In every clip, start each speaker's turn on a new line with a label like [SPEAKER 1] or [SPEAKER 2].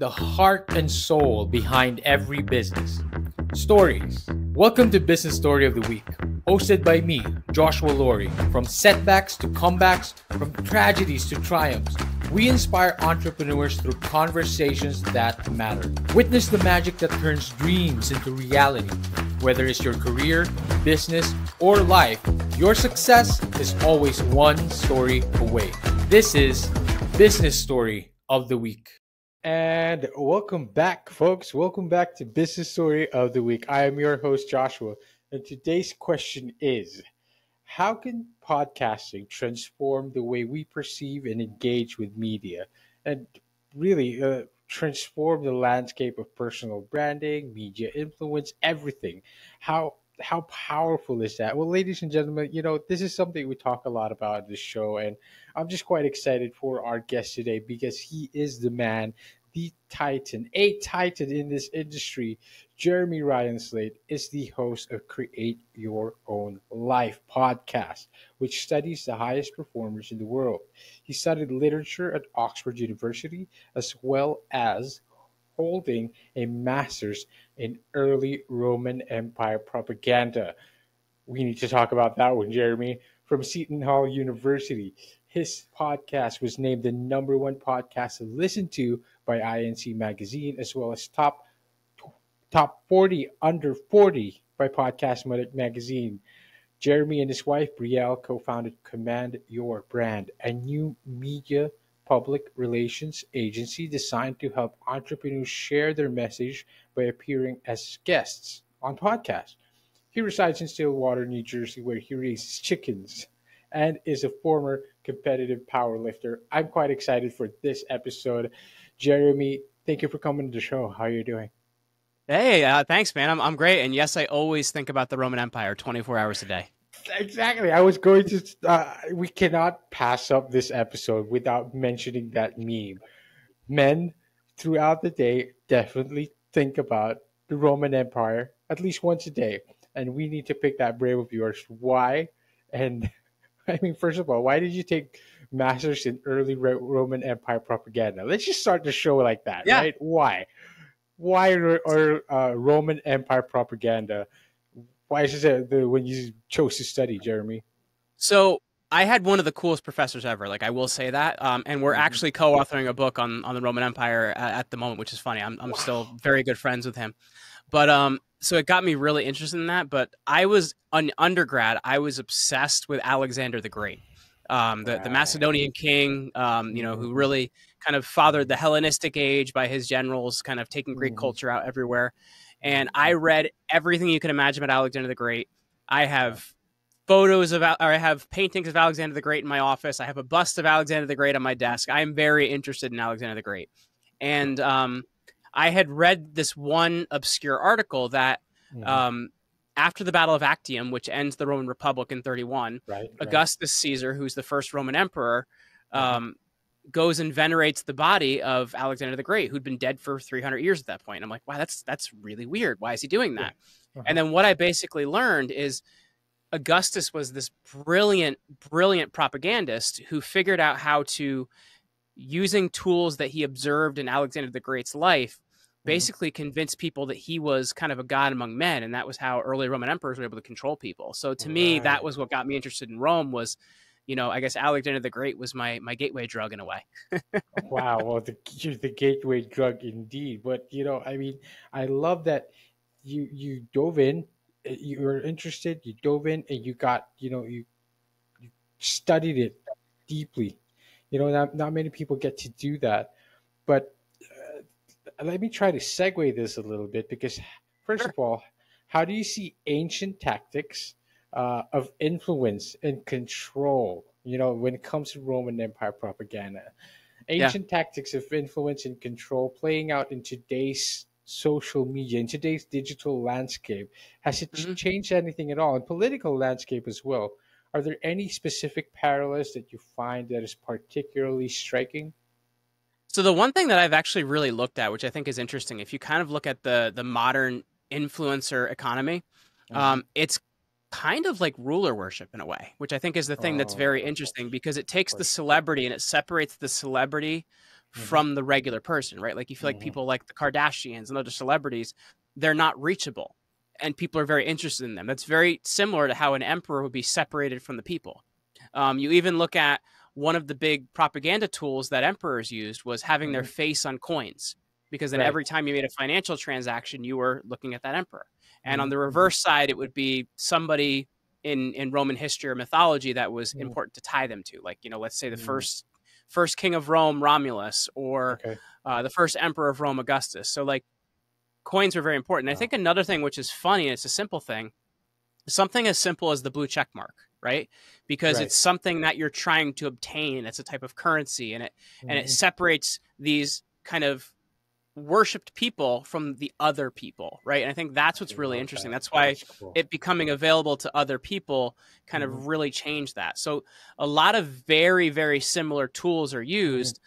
[SPEAKER 1] the heart and soul behind every business. Stories. Welcome to Business Story of the Week, hosted by me, Joshua Laurie. From setbacks to comebacks, from tragedies to triumphs, we inspire entrepreneurs through conversations that matter. Witness the magic that turns dreams into reality. Whether it's your career, business, or life, your success is always one story away. This is Business Story of the Week. And welcome back, folks. Welcome back to Business Story of the Week. I am your host, Joshua. And today's question is, how can podcasting transform the way we perceive and engage with media? And really transform the landscape of personal branding, media influence, everything. How powerful is that? Well, ladies and gentlemen, this is something we talk a lot about on this show, and I'm just quite excited for our guest today because he is the man, the titan, a titan in this industry. Jeremy Ryan Slate is the host of Create Your Own Life podcast, which studies the highest performers in the world. He studied literature at Oxford University, as well as holding a master's in early Roman Empire propaganda. We need to talk about that one, Jeremy. From Seton Hall University. His podcast was named the #1 podcast to listen to by INC Magazine, as well as top 40 under 40 by Podcast Magazine. Jeremy and his wife, Brielle, co-founded Command Your Brand, a new media public relations agency designed to help entrepreneurs share their message by appearing as guests on podcasts. He resides in Stillwater, New Jersey, where he raises chickens and is a former competitive powerlifter. I'm quite excited for this episode. Jeremy, thank you for coming to the show. How are you doing?
[SPEAKER 2] Hey, thanks, man. I'm great. And yes, I always think about the Roman Empire 24 hours a day.
[SPEAKER 1] Exactly. I was going to, we cannot pass up this episode without mentioning that meme. Men throughout the day definitely think about the Roman Empire at least once a day. And we need to pick that brain of yours. Why? And I mean, first of all, why did you take masters in early Roman Empire propaganda? Let's just start the show like that,
[SPEAKER 2] Yeah.
[SPEAKER 1] right? Why? Why Roman Empire propaganda? Why is it when you chose to study, Jeremy?
[SPEAKER 2] So I had one of the coolest professors ever. Like, I will say that. And we're actually co-authoring a book on the Roman Empire at the moment, which is funny. I'm still very good friends with him. But so it got me really interested in that. But I was an undergrad. I was obsessed with Alexander the Great, the Macedonian king, who really kind of fathered the Hellenistic age by his generals, kind of taking Greek culture out everywhere. And I read everything you can imagine about Alexander the Great. I have I have paintings of Alexander the Great in my office. I have a bust of Alexander the Great on my desk. I am very interested in Alexander the Great. And I had read this one obscure article that after the Battle of Actium, which ends the Roman Republic in 31, Augustus Caesar, who's the first Roman emperor, goes and venerates the body of Alexander the Great, who'd been dead for 300 years at that point. I'm like, wow, that's really weird. Why is he doing that? And then what I basically learned is Augustus was this brilliant propagandist who figured out how to, using tools that he observed in Alexander the Great's life, basically convince people that he was kind of a god among men. And that was how early Roman emperors were able to control people. So to me, that was what got me interested in Rome was, I guess Alexander the Great was my gateway drug in a way.
[SPEAKER 1] Wow. Well, the gateway drug indeed. But, I mean, I love that you dove in, you were interested, you dove in and you got, you studied it deeply. Not many people get to do that. But let me try to segue this a little bit because, first of all, how do you see ancient tactics of influence and control, when it comes to Roman Empire propaganda? Ancient tactics of influence and control playing out in today's social media, in today's digital landscape. Has it changed anything at all? In political landscape as well. Are there any specific parallels that you find that is particularly striking?
[SPEAKER 2] So the one thing that I've actually really looked at, which I think is interesting, if you kind of look at the modern influencer economy, it's kind of like ruler worship in a way, which I think is the thing that's very interesting because it takes the celebrity and it separates the celebrity from the regular person, right? Like you feel like people like the Kardashians and other celebrities, they're not reachable, and people are very interested in them. That's very similar to how an emperor would be separated from the people. You even look at one of the big propaganda tools that emperors used was having their face on coins, because then
[SPEAKER 1] Right.
[SPEAKER 2] every time you made a financial transaction, you were looking at that emperor. And on the reverse side, it would be somebody in Roman history or mythology that was important to tie them to. Like, let's say the first king of Rome, Romulus, or
[SPEAKER 1] Okay.
[SPEAKER 2] the first emperor of Rome, Augustus. So like coins are very important. I think another thing, which is funny, and it's a simple thing, something as simple as the blue check mark, right? Because
[SPEAKER 1] Right.
[SPEAKER 2] it's something that you're trying to obtain. It's a type of currency, and it separates these kind of worshipped people from the other people, right? And I think that's what's really interesting. That's why
[SPEAKER 1] That's cool.
[SPEAKER 2] it becoming available to other people kind of really changed that. So a lot of very, very similar tools are used.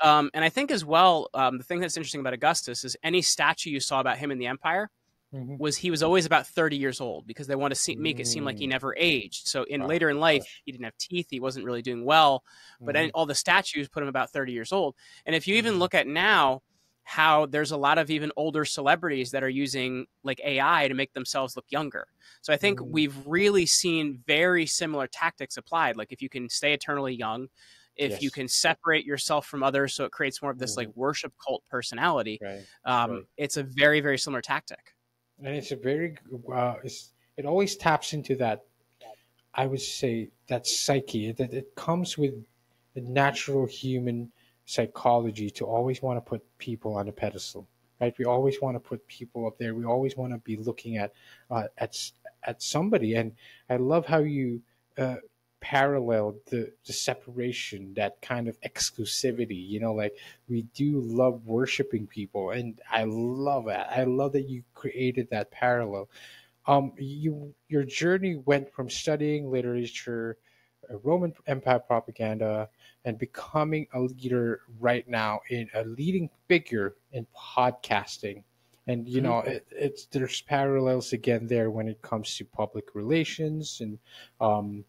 [SPEAKER 2] And I think as well, the thing that's interesting about Augustus is any statue you saw about him in the empire was he was always about 30 years old, because they want to make it seem like he never aged. So later in life, he didn't have teeth, he wasn't really doing well, but all the statues put him about 30 years old. And if you even look at now, how there's a lot of even older celebrities that are using like AI to make themselves look younger. So I think we've really seen very similar tactics applied. Like if you can stay eternally young, if you can separate yourself from others, so it creates more of this like worship cult personality, it's a very, very similar tactic.
[SPEAKER 1] And it's a very it always taps into that, I would say, that psyche that it comes with the natural human psychology to always want to put people on a pedestal, right? We always want to put people up there. We always want to be looking at somebody. And I love how you paralleled the separation, that kind of exclusivity. Like we do love worshiping people, and I love that. I love that you created that parallel. Your journey went from studying literature, Roman Empire propaganda, and becoming a leader right now, in a leading figure in podcasting. And it's there's parallels again there when it comes to public relations and um,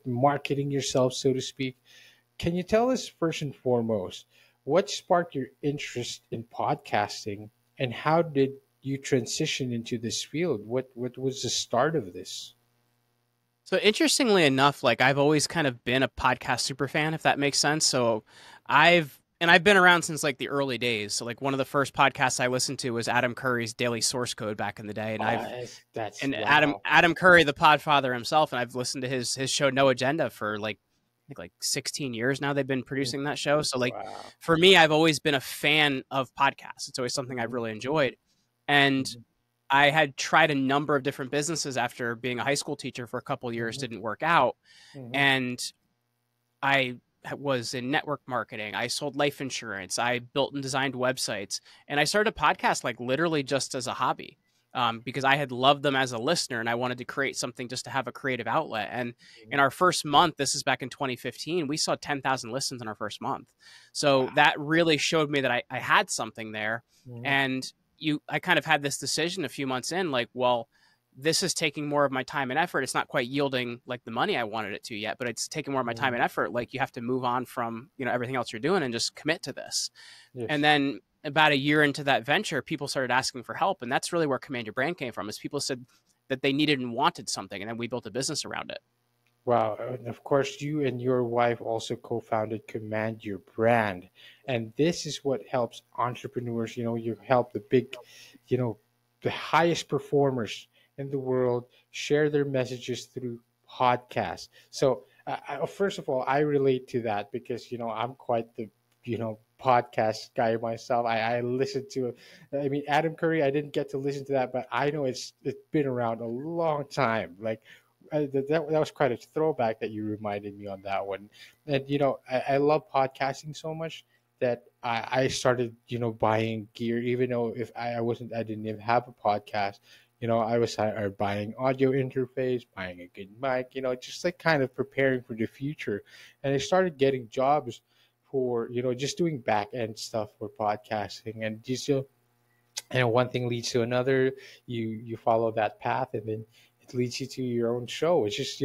[SPEAKER 1] marketing yourself, so to speak. Can you tell us first and foremost what sparked your interest in podcasting, and how did you transition into this field? What was the start of this?
[SPEAKER 2] So interestingly enough, like I've always kind of been a podcast super fan, if that makes sense. So I've been around since like the early days. So like one of the first podcasts I listened to was Adam Curry's Daily Source Code back in the day, and
[SPEAKER 1] Wow.
[SPEAKER 2] Adam Curry, the Podfather himself, and I've listened to his show No Agenda for like I think like 16 years now. They've been producing that show. So like
[SPEAKER 1] Wow.
[SPEAKER 2] for me, I've always been a fan of podcasts. It's always something I've really enjoyed, and I had tried a number of different businesses after being a high school teacher for a couple of years, didn't work out. And I was in network marketing. I sold life insurance. I built and designed websites, and I started a podcast like literally just as a hobby. Because I had loved them as a listener, and I wanted to create something just to have a creative outlet. And in our first month, this is back in 2015, we saw 10,000 listens in our first month. So that really showed me that I had something there. And I kind of had this decision a few months in, like, well, this is taking more of my time and effort. It's not quite yielding like the money I wanted it to yet, but it's taking more of my time and effort. Like you have to move on from, everything else you're doing and just commit to this.
[SPEAKER 1] Yes.
[SPEAKER 2] And then about a year into that venture, people started asking for help. And that's really where Command Your Brand came from, is people said that they needed and wanted something. And then we built a business around it.
[SPEAKER 1] Wow. And of course, you and your wife also co founded Command Your Brand. And this is what helps entrepreneurs. You help the big, the highest performers in the world share their messages through podcasts. So, first of all, I relate to that because, I'm quite the, podcast guy myself. I listen to, I mean, Adam Curry, I didn't get to listen to that, but I know it's been around a long time. Like, that was quite a throwback that you reminded me on that one. And I love podcasting so much that I started buying gear, even though if I didn't even have a podcast. I was buying audio interface, buying a good mic, just like kind of preparing for the future. And I started getting jobs for just doing back end stuff for podcasting, and just one thing leads to another. You follow that path, and then it leads you to your own show. It's just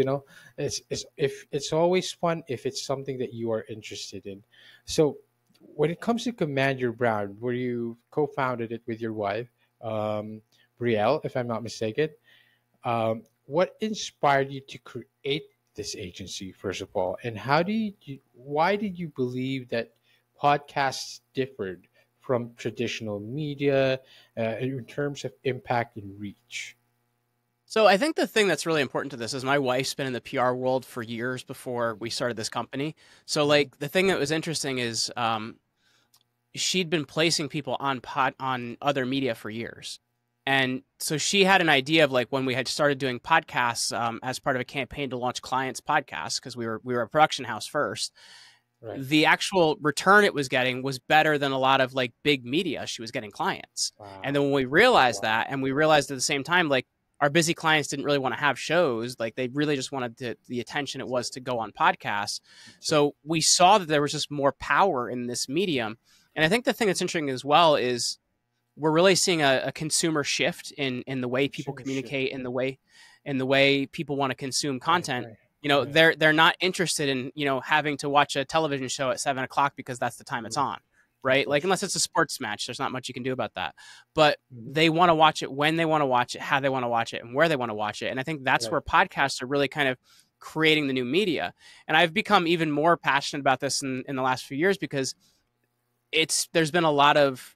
[SPEAKER 1] it's always fun if it's something that you are interested in. So when it comes to Command Your Brand, where you co-founded it with your wife, um, Brielle, if I'm not mistaken, what inspired you to create this agency, first of all, and why did you believe that podcasts differed from traditional media in terms of impact and reach?
[SPEAKER 2] So I think the thing that's really important to this is my wife's been in the PR world for years before we started this company. So
[SPEAKER 1] Mhm.
[SPEAKER 2] like the thing that was interesting is she'd been placing people on other media for years. And so she had an idea of like when we had started doing podcasts as part of a campaign to launch clients podcasts because we were a production house first.
[SPEAKER 1] Right.
[SPEAKER 2] The actual return it was getting was better than a lot of like big media. She was getting clients. And then
[SPEAKER 1] Wow.
[SPEAKER 2] when we realized
[SPEAKER 1] Wow.
[SPEAKER 2] that, and we realized at the same time, like our busy clients didn't really want to have shows, like they really just wanted the attention it was to go on podcasts.
[SPEAKER 1] That's it.
[SPEAKER 2] So we saw that there was just more power in this medium. And I think the thing that's interesting as well is we're really seeing a consumer shift in the way people
[SPEAKER 1] Consumer shift.
[SPEAKER 2] communicate, in the way people want to consume
[SPEAKER 1] Right.
[SPEAKER 2] content.
[SPEAKER 1] Right. Right.
[SPEAKER 2] They're not interested in having to watch a television show at 7 o'clock because that's the time it's
[SPEAKER 1] Mhm.
[SPEAKER 2] on,
[SPEAKER 1] Of
[SPEAKER 2] right? Like
[SPEAKER 1] course.
[SPEAKER 2] unless it's a sports match, there's not much you can do about that. But
[SPEAKER 1] Mhm.
[SPEAKER 2] they want to watch it when they want to watch it, how they want to watch it, and where they want to watch it. And I think that's
[SPEAKER 1] Right.
[SPEAKER 2] where podcasts are really kind of creating the new media. And I've become even more passionate about this in the last few years because there's been a lot of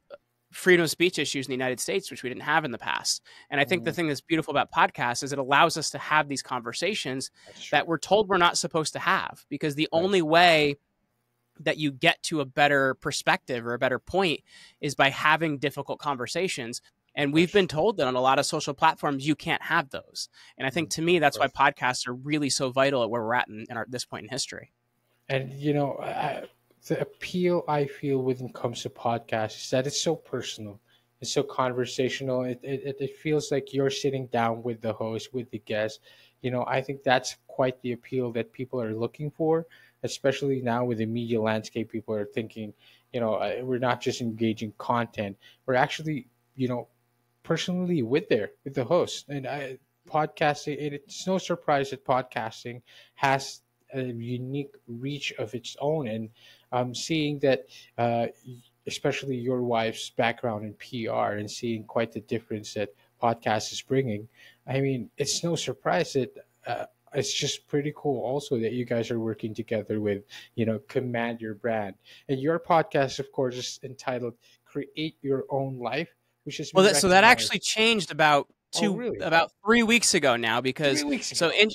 [SPEAKER 2] freedom of speech issues in the United States, which we didn't have in the past. And I think the
[SPEAKER 1] Mhm.
[SPEAKER 2] thing that's beautiful about podcasts is it allows us to have these conversations
[SPEAKER 1] That's true.
[SPEAKER 2] that we're told we're not supposed to have, because the
[SPEAKER 1] Right.
[SPEAKER 2] only way that you get to a better perspective or a better point is by having difficult conversations.
[SPEAKER 1] Of
[SPEAKER 2] And we've
[SPEAKER 1] course.
[SPEAKER 2] been told that on a lot of social platforms, you can't have those. And I think
[SPEAKER 1] Mhm.
[SPEAKER 2] to me,
[SPEAKER 1] Of
[SPEAKER 2] that's why
[SPEAKER 1] course.
[SPEAKER 2] podcasts are really so vital at where we're at in this point in history.
[SPEAKER 1] And the appeal I feel when it comes to podcasts is that it's so personal, it's so conversational. It feels like you're sitting down with the host, with the guest. I think that's quite the appeal that people are looking for, especially now with the media landscape. People are thinking, we're not just engaging content, we're actually, you know, personally with the host. And podcasting, it's no surprise that podcasting has a unique reach of its own. And seeing that, uh, especially your wife's background in PR, and seeing quite the difference that podcast is bringing, I mean, it's no surprise that. It's just pretty cool also that you guys are working together with, Command Your Brand. And your podcast, of course, is entitled Create Your Own Life, which has
[SPEAKER 2] Well,
[SPEAKER 1] been
[SPEAKER 2] that actually
[SPEAKER 1] recognized.
[SPEAKER 2] changed
[SPEAKER 1] Oh, really?
[SPEAKER 2] about 3 weeks ago now,
[SPEAKER 1] Three
[SPEAKER 2] because
[SPEAKER 1] weeks
[SPEAKER 2] so
[SPEAKER 1] ago.
[SPEAKER 2] in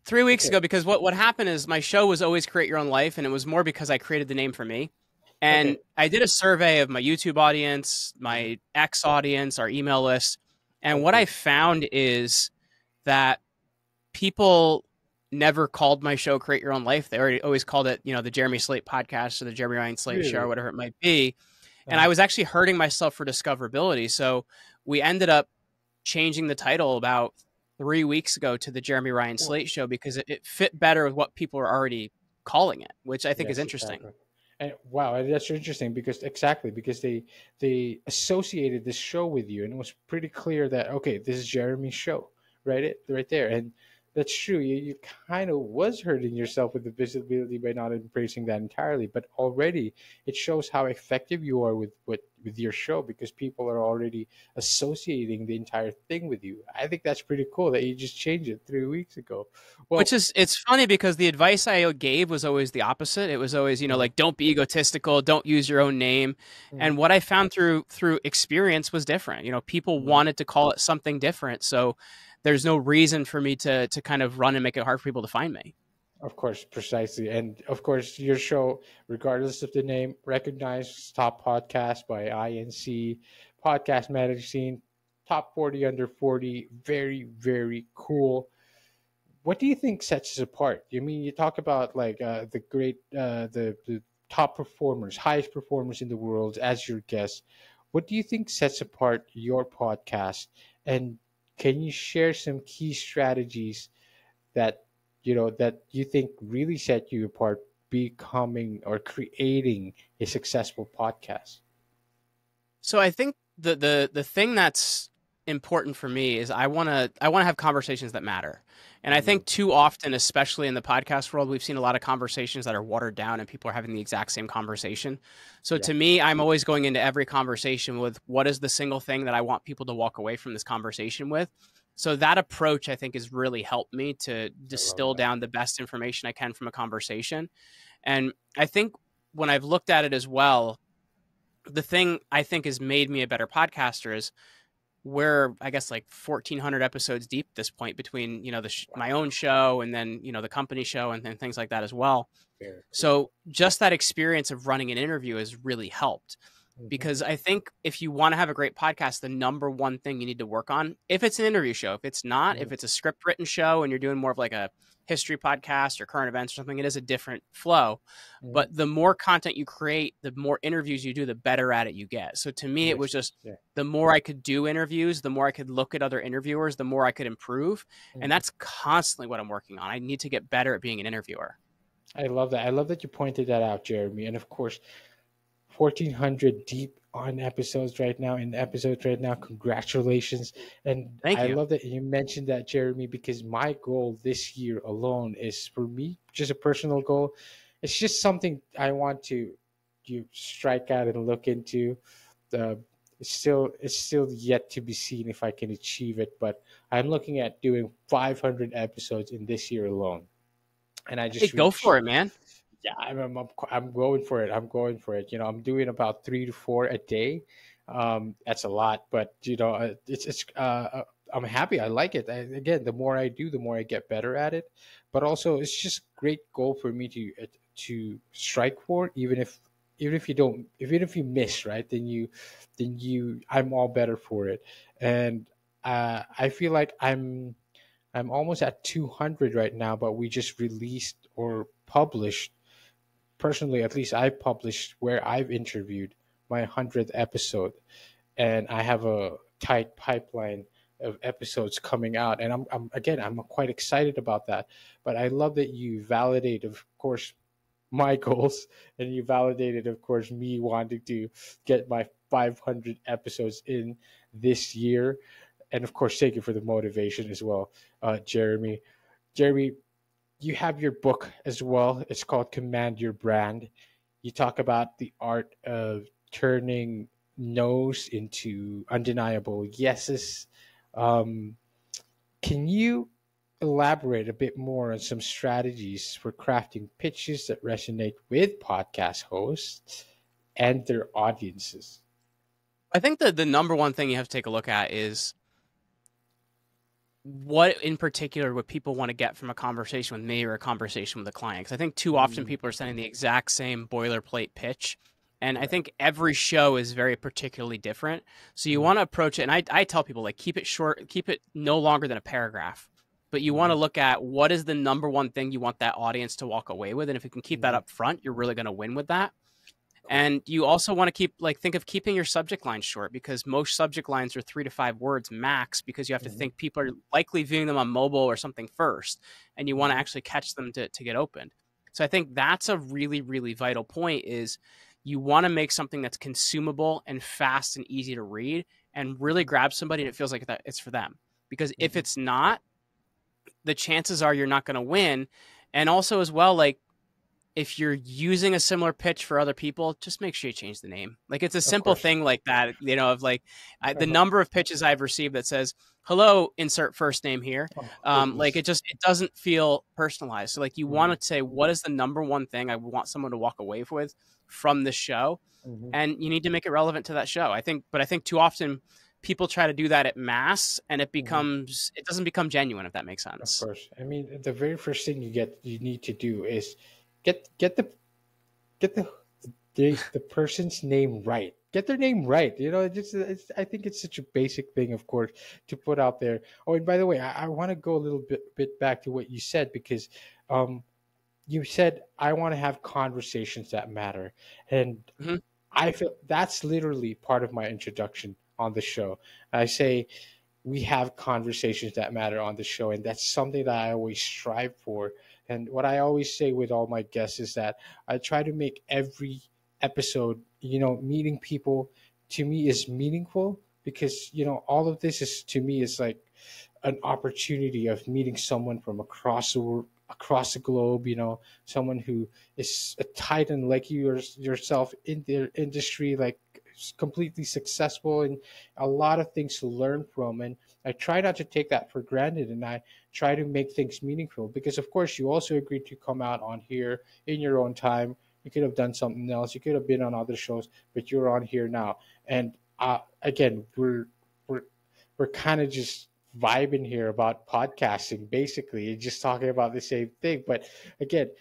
[SPEAKER 2] 3 weeks
[SPEAKER 1] Okay.
[SPEAKER 2] ago, because what happened is my show was always Create Your Own Life, and it was more because I created the name for me. And
[SPEAKER 1] Okay.
[SPEAKER 2] I did a survey of my YouTube audience,
[SPEAKER 1] Mhm.
[SPEAKER 2] my X audience, our email list, and what I
[SPEAKER 1] Okay.
[SPEAKER 2] found is that people never called my show Create Your Own Life. They always called it, the Jeremy Slate podcast or the Jeremy Ryan Slate show or
[SPEAKER 1] Really?
[SPEAKER 2] whatever it might be. And I
[SPEAKER 1] Uh-huh.
[SPEAKER 2] was actually hurting myself for discoverability. So we ended up changing the title about 3 weeks ago to the Jeremy Ryan
[SPEAKER 1] Well,
[SPEAKER 2] Slate show because it fit better with what people are already calling it, which I think is
[SPEAKER 1] yes,
[SPEAKER 2] interesting.
[SPEAKER 1] exactly. And wow, and that's interesting because they associated this show with you, and it was pretty clear that okay, this is Jeremy's show, right there, and that's true. You kind of was hurting yourself with the visibility by not embracing that entirely, but already it shows how effective you are with your show because people are already associating the entire thing with you. I think that's pretty cool that you just changed it 3 weeks ago.
[SPEAKER 2] Which
[SPEAKER 1] Well,
[SPEAKER 2] is it's funny because the advice I gave was always the opposite. It was always,
[SPEAKER 1] uh,
[SPEAKER 2] like don't be egotistical, don't use your own name.
[SPEAKER 1] mm,
[SPEAKER 2] And what I found through experience was different. People
[SPEAKER 1] mm.
[SPEAKER 2] wanted to call it something different. So there's no reason for me to kind of run and make it hard for people to find me.
[SPEAKER 1] Of course, precisely. And of course, your show, regardless of the name, recognized top podcast by INC, Podcast Magazine, top 40 under 40. Very, very cool. What do you think sets us apart? I mean, you talk about like the top performers, highest performers in the world as your guests. What do you think sets apart your podcast? And can you share some key strategies that that you think really set you apart becoming or creating a successful podcast?
[SPEAKER 2] So I think the thing that's important for me is I want to have conversations that matter. And I
[SPEAKER 1] Mm,
[SPEAKER 2] think too often, especially in the podcast world, we've seen a lot of conversations that are watered down and people are having the exact same conversation. So
[SPEAKER 1] yeah,
[SPEAKER 2] to me, I'm always going into every conversation with what is the single thing that I want people to walk away from this conversation with. So that approach, I think, has really helped me to
[SPEAKER 1] I love
[SPEAKER 2] distill
[SPEAKER 1] that.
[SPEAKER 2] down the best information I can from a conversation. And I think when I've looked at it as well, the thing I think has made me a better podcaster is we're, I guess, like 1,400 episodes deep at this point between, my
[SPEAKER 1] Wow,
[SPEAKER 2] own show and then, the company show and then things like that as well.
[SPEAKER 1] very cool.
[SPEAKER 2] So just that experience of running an interview has really helped,
[SPEAKER 1] Hmm.
[SPEAKER 2] because I think if you want to have a great podcast, the number one thing you need to work on, if it's an interview show, if it's not, if
[SPEAKER 1] Hmm.
[SPEAKER 2] it's a script written show and you're doing more of like a history podcast or current events or something, it is a different flow.
[SPEAKER 1] Hmm.
[SPEAKER 2] But the more content you create, the more interviews you do, the better at it you get. So to me, it
[SPEAKER 1] Makes
[SPEAKER 2] was
[SPEAKER 1] sense.
[SPEAKER 2] just
[SPEAKER 1] Yeah.
[SPEAKER 2] the more I could do interviews, the more I could look at other interviewers, the more I could improve. And
[SPEAKER 1] Hmm.
[SPEAKER 2] that's constantly what I'm working on. I need to get better at being an interviewer.
[SPEAKER 1] I love that. I love that you pointed that out, Jeremy. And of course, 1,400 deep on episodes right now, in episodes right now. Congratulations. And
[SPEAKER 2] Thank
[SPEAKER 1] I
[SPEAKER 2] you.
[SPEAKER 1] love that you mentioned that, Jeremy, because my goal this year alone is, for me, just a personal goal. It's just something I want to you strike out and look into. The it's still yet to be seen if I can achieve it, but I'm looking at doing 500 episodes in this year alone. And I
[SPEAKER 2] Hey,
[SPEAKER 1] just
[SPEAKER 2] go
[SPEAKER 1] reached,
[SPEAKER 2] for it, man.
[SPEAKER 1] yeah, I'm going for it. I'm going for it. I'm doing about 3 to 4 a day. That's a lot, but I'm happy. I like it. Again, the more I do, the more I get better at it. But also, it's just great goal for me to strike for. Even if you don't, even if you miss, right? I'm all better for it. And I feel like I'm almost at 200 right now, but we just released or published, personally, at least I published where I've interviewed my 100th episode. And I have a tight pipeline of episodes coming out. And I'm quite excited about that. But I love that you validate, of course, my goals, and you validated, of course, me wanting to get my 500 episodes in this year. And of course, thank you for the motivation as well, Jeremy. Jeremy, you have your book as well. It's called Command Your Brand. You talk about the art of turning no's into undeniable yeses. Um, can you elaborate a bit more on some strategies for crafting pitches that resonate with podcast hosts and their audiences?
[SPEAKER 2] I think that the number one thing you have to take a look at is what in particular would people want to get from a conversation with me or a conversation with a client. Because I think too often
[SPEAKER 1] Mm,
[SPEAKER 2] people are sending the exact same boilerplate pitch. And I
[SPEAKER 1] right.
[SPEAKER 2] think every show is very particularly different. So you
[SPEAKER 1] Mm,
[SPEAKER 2] want to approach it. And I tell people, like, keep it short, keep it no longer than a paragraph. But you want to
[SPEAKER 1] mhm,
[SPEAKER 2] look at what is the number one thing you want that audience to walk away with. And if you can keep that
[SPEAKER 1] mhm.
[SPEAKER 2] up front, you're really going to win with that.
[SPEAKER 1] Cool.
[SPEAKER 2] And you also want to think of keeping your subject line short, because most subject lines are 3 to 5 words max, because you have to
[SPEAKER 1] Mhm,
[SPEAKER 2] think people are likely viewing them on mobile or something first, and you want to
[SPEAKER 1] mhm,
[SPEAKER 2] actually catch them to get opened. So I think that's a really, really vital point, is you want to make something that's consumable and fast and easy to read and really
[SPEAKER 1] mhm,
[SPEAKER 2] grab somebody and it feels like that it's for them. Because if
[SPEAKER 1] mhm.
[SPEAKER 2] it's not, the chances are you're not going to win. And also as well, like, if you're using a similar pitch for other people, just make sure you change the name. Like, it's a
[SPEAKER 1] Of
[SPEAKER 2] simple
[SPEAKER 1] course.
[SPEAKER 2] thing like that, of like the
[SPEAKER 1] Uh-huh.
[SPEAKER 2] number of pitches I've received that says, "Hello, insert first name here."
[SPEAKER 1] Oh,
[SPEAKER 2] Like,
[SPEAKER 1] goodness.
[SPEAKER 2] it doesn't feel personalized. So like you
[SPEAKER 1] Mhm,
[SPEAKER 2] want to say, what is the number one thing I want someone to walk away with from this show?
[SPEAKER 1] mhm.
[SPEAKER 2] And you need to make it relevant to that show. I think too often people try to do that at mass and
[SPEAKER 1] Mhm.
[SPEAKER 2] it doesn't become genuine, if that makes
[SPEAKER 1] Of
[SPEAKER 2] sense.
[SPEAKER 1] course. I mean, the very first thing you need to do is get the get the person's name right. Get their name right. I think it's such a basic thing, of course, to put out there. Oh, and by the way, I want to go a little bit back to what you said, because um, you said I want to have conversations that matter, and
[SPEAKER 2] Mhm.
[SPEAKER 1] I feel that's literally part of my introduction on the show. I say we have conversations that matter on the show, and that's something that I always strive for. And what I always say with all my guests is that I try to make every episode, meeting people, to me, is meaningful, because all of this is, to me, is like an opportunity of meeting someone from across the globe, someone who is a titan like yourself in their industry, like completely successful, and a lot of things to learn from. And I try not to take that for granted, and I try to make things meaningful, because of course you also agreed to come out on here in your own time. You could have done something else, you could have been on other shows, but you're on here now. And again, we're we're kind of just vibing here about podcasting, basically, and just talking about the same thing. But again,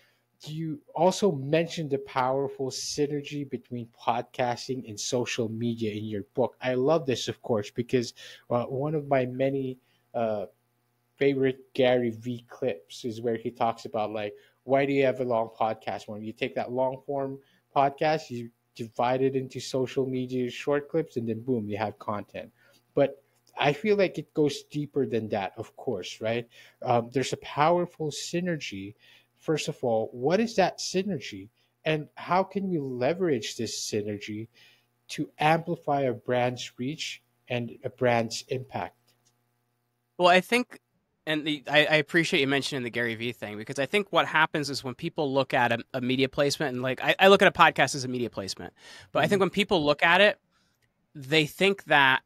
[SPEAKER 1] you also mentioned the powerful synergy between podcasting and social media in your book. I love this, of course, because one of my many uh, favorite Gary V clips is where he talks about, like, why do you have a long podcast form? You take that long form podcast, you divide it into social media short clips, and then boom, you have content. But I feel like it goes deeper than that, of course, right? There's a powerful synergy. First of all, what is that synergy? And how can we leverage this synergy to amplify a brand's reach and a brand's impact?
[SPEAKER 2] Well, I think, and I appreciate you mentioning the Gary Vee thing, because I think what happens is when people look at a media placement, and like I look at a podcast as a media placement, but I think
[SPEAKER 1] Mhm.
[SPEAKER 2] when people look at it, they think that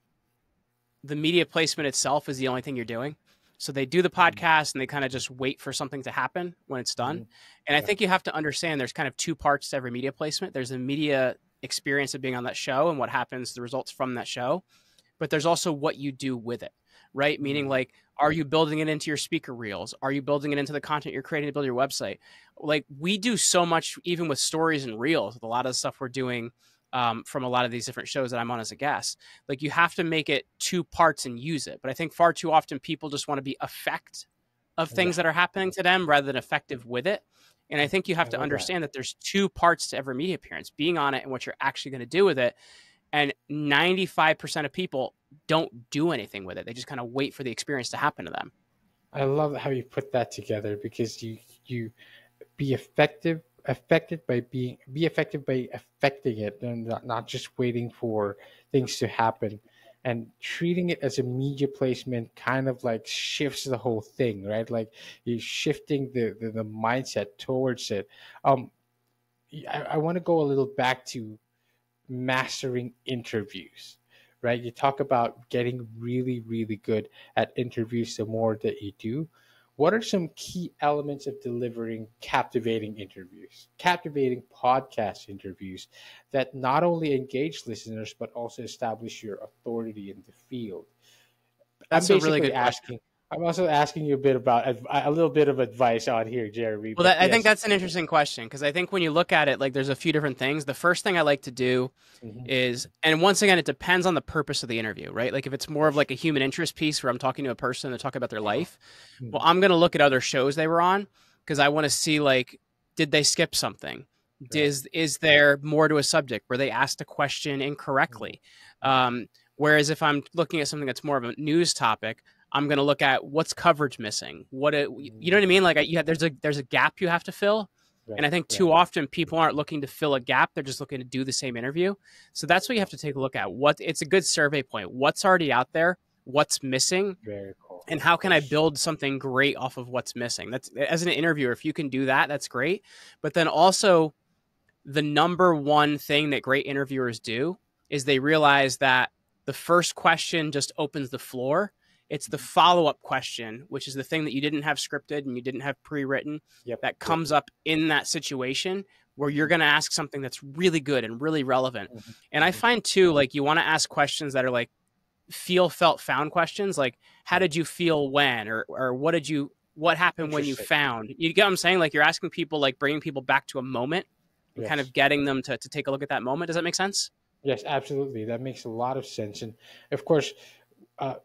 [SPEAKER 2] the media placement itself is the only thing you're doing. So they do the
[SPEAKER 1] Mhm.
[SPEAKER 2] podcast and they kind of just wait for something to happen when it's done.
[SPEAKER 1] Mhm.
[SPEAKER 2] And I
[SPEAKER 1] Yeah.
[SPEAKER 2] think you have to understand there's kind of two parts to every media placement. There's the media experience of being on that show and what happens, the results from that show, but there's also what you do with it, right? Meaning,
[SPEAKER 1] Mhm.
[SPEAKER 2] like, are you building it into your speaker reels? Are you building it into the content you're creating to build your website? Like, we do so much, even with stories and reels, with a lot of the stuff we're doing from a lot of these different shows that I'm on as a guest. Like, you have to make it two parts and use it. But I think far too often people just want to be effect of
[SPEAKER 1] Yeah.
[SPEAKER 2] things that are happening to them rather than effective with it. And I think you have
[SPEAKER 1] I
[SPEAKER 2] to
[SPEAKER 1] love that.
[SPEAKER 2] understand that there's two parts to every media appearance, being on it and what you're actually going to do with it. And 95% of people don't do anything with it. They just kind of wait for the experience to happen to them.
[SPEAKER 1] I love how you put that together, because you be effective affected by be effective by affecting it, and not just waiting for things to happen, and treating it as a media placement kind of like shifts the whole thing, right? Like, you're shifting the mindset towards it. um I want to go a little back to mastering interviews, right? You talk about getting really, really good at interviews the more that you do. What are some key elements of delivering captivating interviews, captivating podcast interviews that not only engage listeners, but also establish your authority in the field? I'm
[SPEAKER 2] That's a really
[SPEAKER 1] basically
[SPEAKER 2] good question.
[SPEAKER 1] asking, I'm also asking you a bit about a little bit of advice on here, Jeremy.
[SPEAKER 2] Well,
[SPEAKER 1] But
[SPEAKER 2] I think
[SPEAKER 1] yes.
[SPEAKER 2] that's an interesting question because I think when you look at it, like there's a few different things. The first thing I like to do
[SPEAKER 1] Mhm.
[SPEAKER 2] is, and once again, it depends on the purpose of the interview, right? Like if it's more of like a human interest piece where I'm talking to a person to talk about their life, well,
[SPEAKER 1] Mhm.
[SPEAKER 2] I'm going to look at other shows they were on because I want to see like, did they skip something?
[SPEAKER 1] Right.
[SPEAKER 2] Is there more to a subject? Were they asked a question
[SPEAKER 1] Mhm.
[SPEAKER 2] incorrectly?
[SPEAKER 1] Mhm.
[SPEAKER 2] Whereas if I'm looking at something that's more of a news topic, I'm going to look at what's coverage missing. You know what I
[SPEAKER 1] Mhm.
[SPEAKER 2] mean? Like there's a gap you have to fill, and
[SPEAKER 1] Right.
[SPEAKER 2] I think
[SPEAKER 1] Right.
[SPEAKER 2] too often people aren't looking to fill a gap; they're just looking to do the same interview. So that's what you have to take a look at. What it's a good survey point. What's already out there? What's missing?
[SPEAKER 1] Very cool.
[SPEAKER 2] And
[SPEAKER 1] Of
[SPEAKER 2] how can I
[SPEAKER 1] course.
[SPEAKER 2] build something great off of what's missing? That's as an interviewer, if you can do that, that's great. But then also the number one thing that great interviewers do is they realize that the first question just opens the floor. It's the follow up question, which is the thing that you didn't have scripted and you didn't have pre written,
[SPEAKER 1] Yep.
[SPEAKER 2] that
[SPEAKER 1] Yep.
[SPEAKER 2] comes up in that situation where you're
[SPEAKER 1] Mhm.
[SPEAKER 2] going to ask something that's really good and really relevant.
[SPEAKER 1] Mhm.
[SPEAKER 2] And I
[SPEAKER 1] Mhm.
[SPEAKER 2] find too, like, you want to ask questions that are like feel, felt, found questions, like, how
[SPEAKER 1] Mhm.
[SPEAKER 2] did you feel when, or what happened when you
[SPEAKER 1] Interesting.
[SPEAKER 2] found? You get what I'm saying? Like, you're asking people, like, bringing people back to a moment and kind of
[SPEAKER 1] Yes.
[SPEAKER 2] getting them to take a look at that moment. Does that make sense?
[SPEAKER 1] Yes, absolutely. That makes a lot of sense. And of course,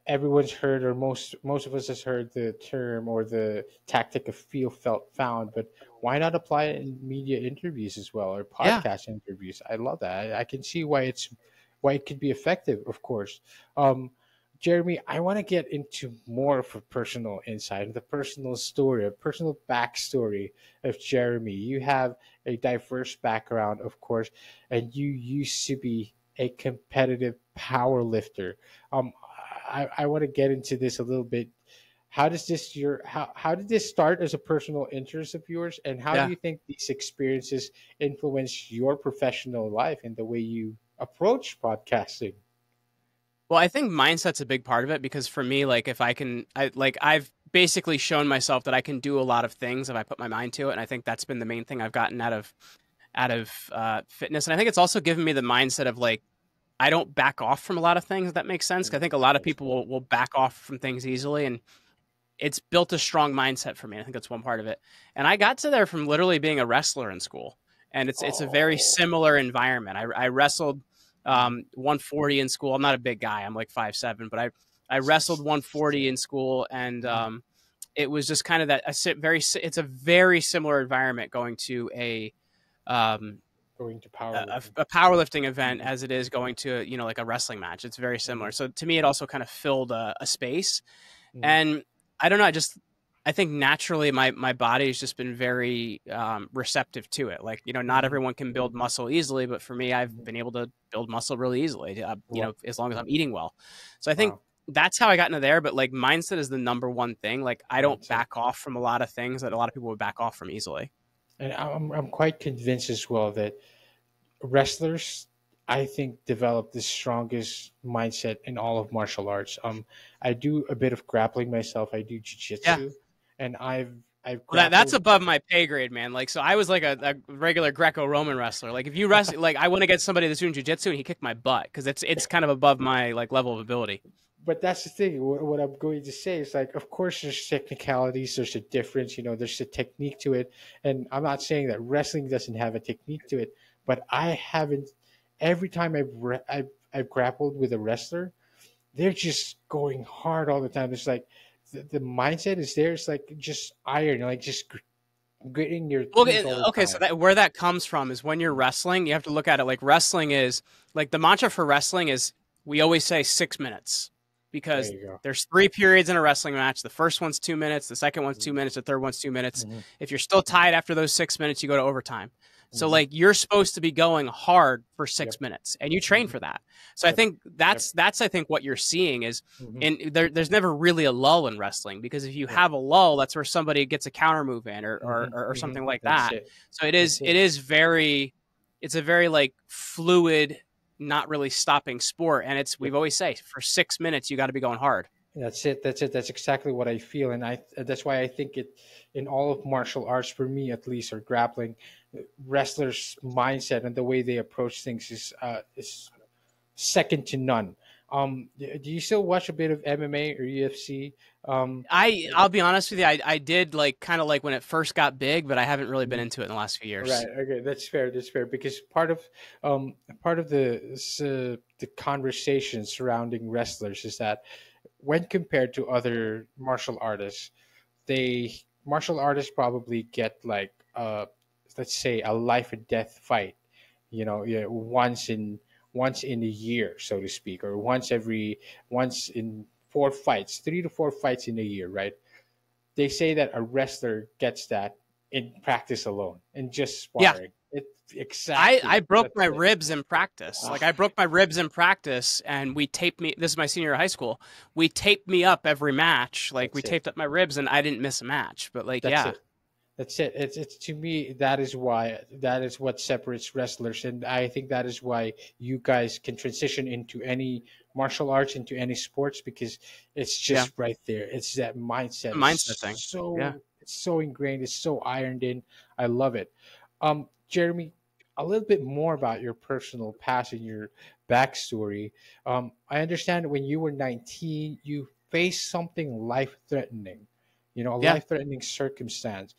[SPEAKER 1] everyone's heard, or most of us has heard the term or the tactic of feel, felt, found. But why not apply it in media interviews as well, or
[SPEAKER 2] Yeah.
[SPEAKER 1] podcast interviews? I love that. I can see why it could be effective. Of course. Um, Jeremy, I want to get into more of a personal insight, the personal story, a personal backstory of Jeremy. You have a diverse background, of course, and you used to be a competitive power lifter. Um, I want to get into this a little bit. How does this your how did this start as a personal interest of yours, and how do
[SPEAKER 2] Yeah.
[SPEAKER 1] you think these experiences influence your professional life and the way you approach podcasting?
[SPEAKER 2] Well, I think mindset's a big part of it because for me, like if I can, I've basically shown myself that I can do a lot of things if I put my mind to it, and I think that's been the main thing I've gotten out of fitness, and I think it's also given me the mindset of like I don't back off from a lot of things. If that makes sense. 'Cause I think a lot of
[SPEAKER 1] That's
[SPEAKER 2] people
[SPEAKER 1] good.
[SPEAKER 2] will back off from things easily, and it's built a strong mindset for me. I think that's one part of it. And I got to there from literally being a wrestler in school, and it's a very
[SPEAKER 1] Oh,
[SPEAKER 2] similar environment. I wrestled
[SPEAKER 1] mhm.
[SPEAKER 2] 140 in school. I'm not a big guy. I'm like 5'7", but I wrestled 140 in school, and
[SPEAKER 1] Mhm.
[SPEAKER 2] it was just kind of that it's a very similar environment going to um,
[SPEAKER 1] Going to powerlifting.
[SPEAKER 2] a powerlifting event
[SPEAKER 1] Mhm.
[SPEAKER 2] as it is going to like a wrestling match. It's very similar.
[SPEAKER 1] Mhm.
[SPEAKER 2] So to me, it also kind of filled a space,
[SPEAKER 1] Mhm.
[SPEAKER 2] and I don't know. I think naturally my body has just been very receptive to it. Like not
[SPEAKER 1] Mhm.
[SPEAKER 2] everyone can build muscle easily, but for me, I've
[SPEAKER 1] Mhm.
[SPEAKER 2] been able to build muscle really easily.
[SPEAKER 1] Wow.
[SPEAKER 2] As long as I'm eating well. So I think
[SPEAKER 1] Wow.
[SPEAKER 2] that's how I got into there. But like mindset is the number one thing. Like I don't
[SPEAKER 1] Mindset.
[SPEAKER 2] back off from a lot of things that a lot of people would back off from easily.
[SPEAKER 1] And I'm quite convinced as well that wrestlers, I think, develop the strongest mindset in all of martial arts. I do a bit of grappling myself. I do
[SPEAKER 2] Yeah.
[SPEAKER 1] jujitsu, and I've
[SPEAKER 2] Well, that's
[SPEAKER 1] grappled.
[SPEAKER 2] above my pay grade, man. Like, so I was like a regular Greco-Roman wrestler. Like, if you wrestle, like, I want to get somebody that's doing jujitsu and he kicked my butt because it's kind of above my like level of ability.
[SPEAKER 1] But that's the thing. What I'm going to say is like, of course, there's technicalities. There's a difference. There's a technique to it, and I'm not saying that wrestling doesn't have a technique to it. But I haven't. Every time I've grappled with a wrestler, they're just going hard all the time. It's like the mindset is there. It's like just iron, like just gritting your
[SPEAKER 2] Well,
[SPEAKER 1] teeth all the
[SPEAKER 2] okay, so
[SPEAKER 1] time.
[SPEAKER 2] that where that comes from is when you're wrestling, you have to look at it like wrestling is like the mantra for wrestling is we always say 6 minutes
[SPEAKER 1] There
[SPEAKER 2] because
[SPEAKER 1] you go.
[SPEAKER 2] there's three periods in a wrestling match. The first one's 2 minutes, the second one's 2 minutes, the third one's 2 minutes.
[SPEAKER 1] Hmm.
[SPEAKER 2] If you're still tied after those 6 minutes, you go to overtime. So
[SPEAKER 1] Hmm.
[SPEAKER 2] like you're supposed to be going hard for
[SPEAKER 1] Yep.
[SPEAKER 2] 6 minutes, and you train
[SPEAKER 1] Hmm.
[SPEAKER 2] for that. So I
[SPEAKER 1] Yep.
[SPEAKER 2] think
[SPEAKER 1] Yep.
[SPEAKER 2] that's I think what you're seeing is
[SPEAKER 1] Hmm.
[SPEAKER 2] and there's never really a lull in wrestling because if you
[SPEAKER 1] Yep.
[SPEAKER 2] have a lull, that's where somebody gets a counter move in or
[SPEAKER 1] Hmm.
[SPEAKER 2] or
[SPEAKER 1] Hmm.
[SPEAKER 2] something like
[SPEAKER 1] That's
[SPEAKER 2] that.
[SPEAKER 1] it.
[SPEAKER 2] So
[SPEAKER 1] That's
[SPEAKER 2] it
[SPEAKER 1] it.
[SPEAKER 2] is very it's a very like fluid, not really stopping sport. And it's
[SPEAKER 1] Yep.
[SPEAKER 2] we've always say for 6 minutes you got to be going hard.
[SPEAKER 1] That's it. That's it. That's exactly what I feel, and that's why I think it in all of martial arts, for me at least, or grappling, wrestlers' mindset and the way they approach things is second to none. Do you still watch a bit of MMA or UFC? Um,
[SPEAKER 2] I'll be honest with you, I did like kind of like when it first got big, but I haven't really been into it in the last few
[SPEAKER 1] Right.
[SPEAKER 2] years.
[SPEAKER 1] Okay. That's fair. That's fair. Because part of the conversation surrounding wrestlers is that when compared to other martial artists, they martial artists probably get like let's say a life and death fight. Yeah, once in a year, so to speak, or once in 4 fights, 3 to 4 fights in a year, right? They say that a wrestler gets that in practice alone, in just
[SPEAKER 2] Yeah.
[SPEAKER 1] sparring. It
[SPEAKER 2] I
[SPEAKER 1] exactly.
[SPEAKER 2] broke
[SPEAKER 1] That's
[SPEAKER 2] my
[SPEAKER 1] it.
[SPEAKER 2] ribs in practice. Like I broke my ribs in practice and we taped me this is my senior year of high school. We taped me up every match. Like we
[SPEAKER 1] That's it.
[SPEAKER 2] taped up my ribs and I didn't miss a match. But like
[SPEAKER 1] That's
[SPEAKER 2] yeah.
[SPEAKER 1] it. That's it. It's to me that is what separates wrestlers, and I think that is why you guys can transition into any martial arts, into any sports, because it's
[SPEAKER 2] Yeah.
[SPEAKER 1] just right there. It's that mindset.
[SPEAKER 2] It's a mindset thing. Yeah.
[SPEAKER 1] It's so ingrained. It's so ironed in. I love it. Jeremy, a little bit more about your personal past and your backstory. I understand when you were 19, you faced something life threatening. A
[SPEAKER 2] Yeah.
[SPEAKER 1] life threatening circumstance.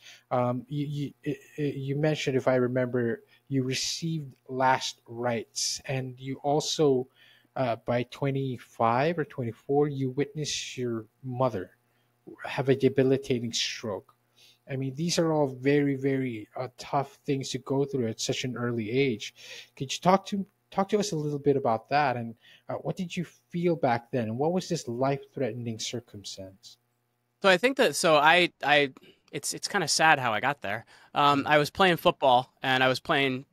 [SPEAKER 1] You mentioned, if I remember, you received last rites, and you also, by 25 or 24, you witnessed your mother have a debilitating stroke. I mean, these are all very, very tough things to go through at such an early age. Could you talk to us a little bit about that, and what did you feel back then, and what was this life-threatening circumstance?
[SPEAKER 2] So I think that so I it's kind of sad how I got there.
[SPEAKER 1] Mm.
[SPEAKER 2] I was playing football and I was playing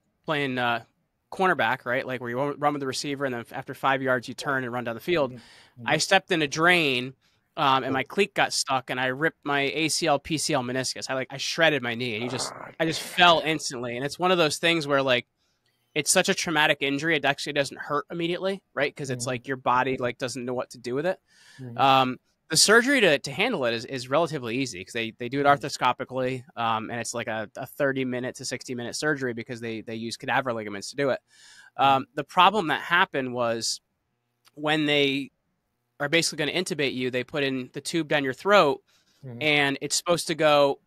[SPEAKER 2] cornerback, right? Like where you run with the receiver, and then after 5 yards, you turn and run down the field.
[SPEAKER 1] Mm-hmm.
[SPEAKER 2] I stepped in a drain, and my cleat got stuck, and I ripped my ACL, PCL, meniscus. I shredded my knee, and I just fell instantly. And it's one of those things where like it's such a traumatic injury, it actually doesn't hurt immediately, right? Because it's like your body like doesn't know what to do with it. The surgery to handle it is relatively easy because they do it arthroscopically, and it's like a 30-minute to 60-minute surgery because they use cadaver ligaments to do it. The problem that happened was when they are basically going to intubate you, they put in the tube down your throat, and it's supposed to go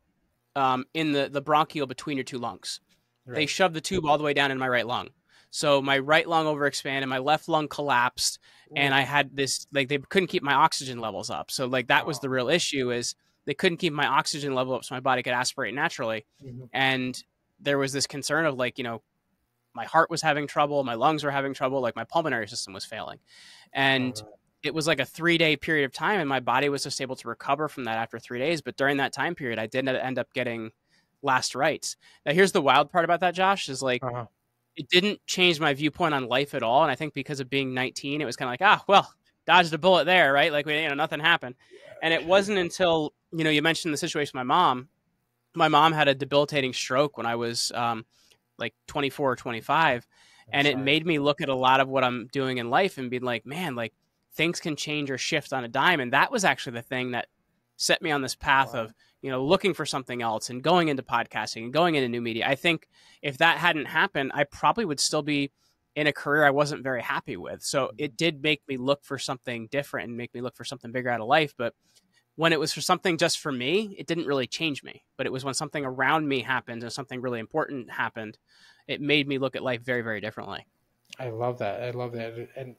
[SPEAKER 2] in the bronchial between your two lungs. Right. They shoved the tube all the way down in my right lung. So my right lung overexpanded, my left lung collapsed, and I had this, like, they couldn't keep my oxygen levels up. So like that was the real issue, is they couldn't keep my oxygen level up so my body could aspirate naturally. And there was this concern of like, you know, my heart was having trouble, my lungs were having trouble, like my pulmonary system was failing. And it was like a 3-day period of time, and my body was just able to recover from that after 3 days. But during that time period, I did end up getting last rites. Now, here's the wild part about that, Josh, is like, it didn't change my viewpoint on life at all. And I think because of being 19, it was kind of like, well, dodged a bullet there, right? Like, nothing happened. And it wasn't until, you mentioned the situation with my mom. My mom had a debilitating stroke when I was like 24 or 25. And it made me look at a lot of what I'm doing in life and be like, man, like things can change or shift on a dime. And that was actually the thing that set me on this path of, looking for something else and going into podcasting and going into new media. I think if that hadn't happened, I probably would still be in a career I wasn't very happy with. So it did make me look for something different and make me look for something bigger out of life. But when it was for something just for me, it didn't really change me. But it was when something around me happened and something really important happened, it made me look at life very, very differently.
[SPEAKER 1] I love that. And,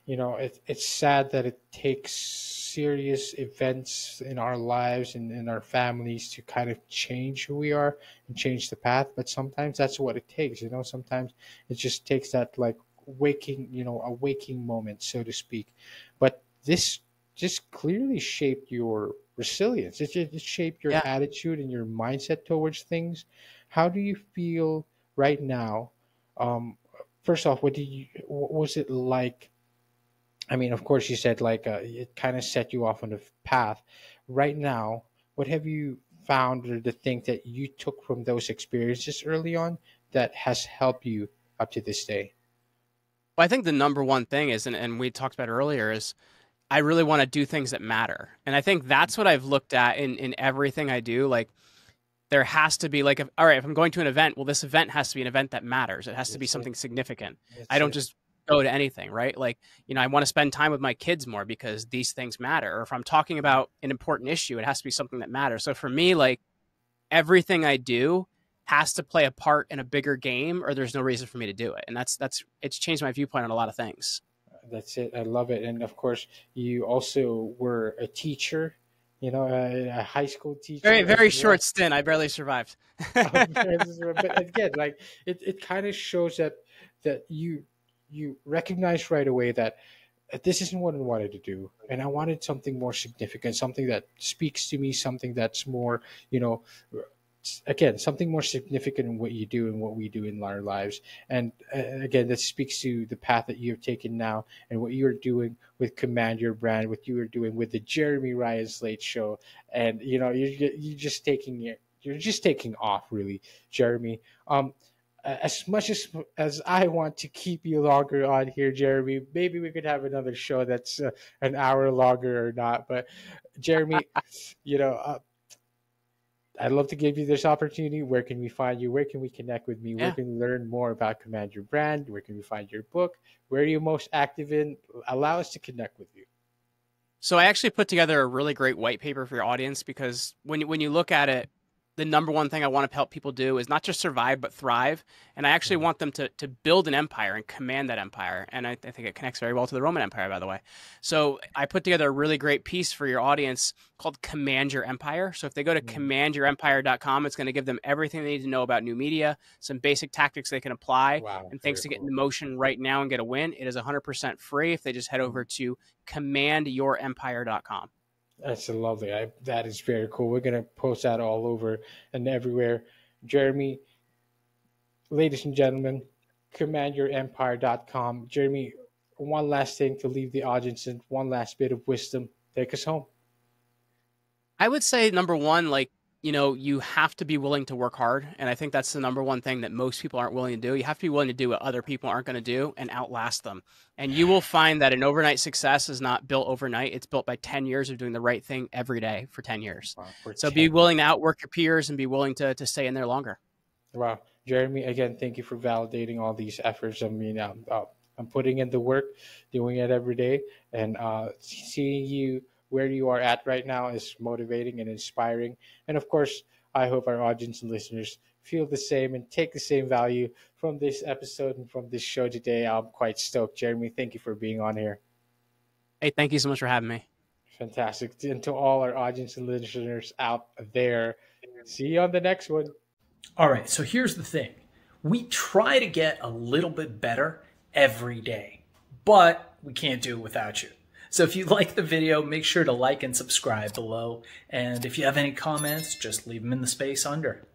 [SPEAKER 1] it's sad that it takes serious events in our lives and in our families to kind of change who we are and change the path. But sometimes that's what it takes. Sometimes it just takes that like a waking moment, so to speak. But this just clearly shaped your resilience. It shaped your attitude and your mindset towards things. How do you feel right now? First off, what was it like? I mean, of course, you said like it kind of set you off on the path. Right now, what have you found, or the thing that you took from those experiences early on that has helped you up to this day?
[SPEAKER 2] Well, I think the number one thing is, and we talked about earlier, is I really want to do things that matter. And I think that's what I've looked at in everything I do. Like, there has to be like, if I'm going to an event, well, this event has to be an event that matters. It has to be something significant. I don't just go to anything, right? Like, I want to spend time with my kids more because these things matter. Or if I'm talking about an important issue, it has to be something that matters. So for me, like, everything I do has to play a part in a bigger game, or there's no reason for me to do it. And it's changed my viewpoint on a lot of things.
[SPEAKER 1] That's it. I love it. And of course, you also were a teacher, a high school teacher.
[SPEAKER 2] Very, very short stint. I barely survived.
[SPEAKER 1] But again, like it kind of shows that you recognize right away that this isn't what I wanted to do. And I wanted something more significant, something that speaks to me, something that's more, again, something more significant in what you do and what we do in our lives. And again, that speaks to the path that you have taken now and what you're doing with Command Your Brand, what you are doing with the Jeremy Ryan Slate show. And, you're just taking off, really, Jeremy. As much as I want to keep you longer on here, Jeremy, maybe we could have another show that's an hour longer or not. But Jeremy, I'd love to give you this opportunity. Where can we find you? Where can we connect with me? Where can we learn more about Command Your Brand? Where can we find your book? Where are you most active in? Allow us to connect with you.
[SPEAKER 2] So I actually put together a really great white paper for your audience, because when you look at it, the number one thing I want to help people do is not just survive, but thrive. And I actually want them to build an empire and command that empire. And I think it connects very well to the Roman Empire, by the way. So I put together a really great piece for your audience called Command Your Empire. So if they go to commandyourempire.com, it's going to give them everything they need to know about new media, some basic tactics they can apply, and things to get into motion right now and get a win. It is 100% free if they just head over to commandyourempire.com.
[SPEAKER 1] That's lovely. That is very cool. We're going to post that all over and everywhere. Jeremy, ladies and gentlemen, commandyourempire.com. Jeremy, one last thing to leave the audience and one last bit of wisdom. Take us home.
[SPEAKER 2] I would say number one, like, you have to be willing to work hard. And I think that's the number one thing that most people aren't willing to do. You have to be willing to do what other people aren't going to do and outlast them. And you will find that an overnight success is not built overnight. It's built by 10 years of doing the right thing every day for 10 years.
[SPEAKER 1] Wow,
[SPEAKER 2] so be willing to outwork your peers and be willing to stay in there longer.
[SPEAKER 1] Wow. Jeremy, again, thank you for validating all these efforts. I mean, I'm putting in the work, doing it every day, and seeing you where you are at right now is motivating and inspiring. And of course, I hope our audience and listeners feel the same and take the same value from this episode and from this show today. I'm quite stoked. Jeremy, thank you for being on here.
[SPEAKER 2] Hey, thank you so much for having me.
[SPEAKER 1] Fantastic. And to all our audience and listeners out there, see you on the next one.
[SPEAKER 3] All right, so here's the thing. We try to get a little bit better every day, but we can't do it without you. So if you like the video, make sure to like and subscribe below. And if you have any comments, just leave them in the space under.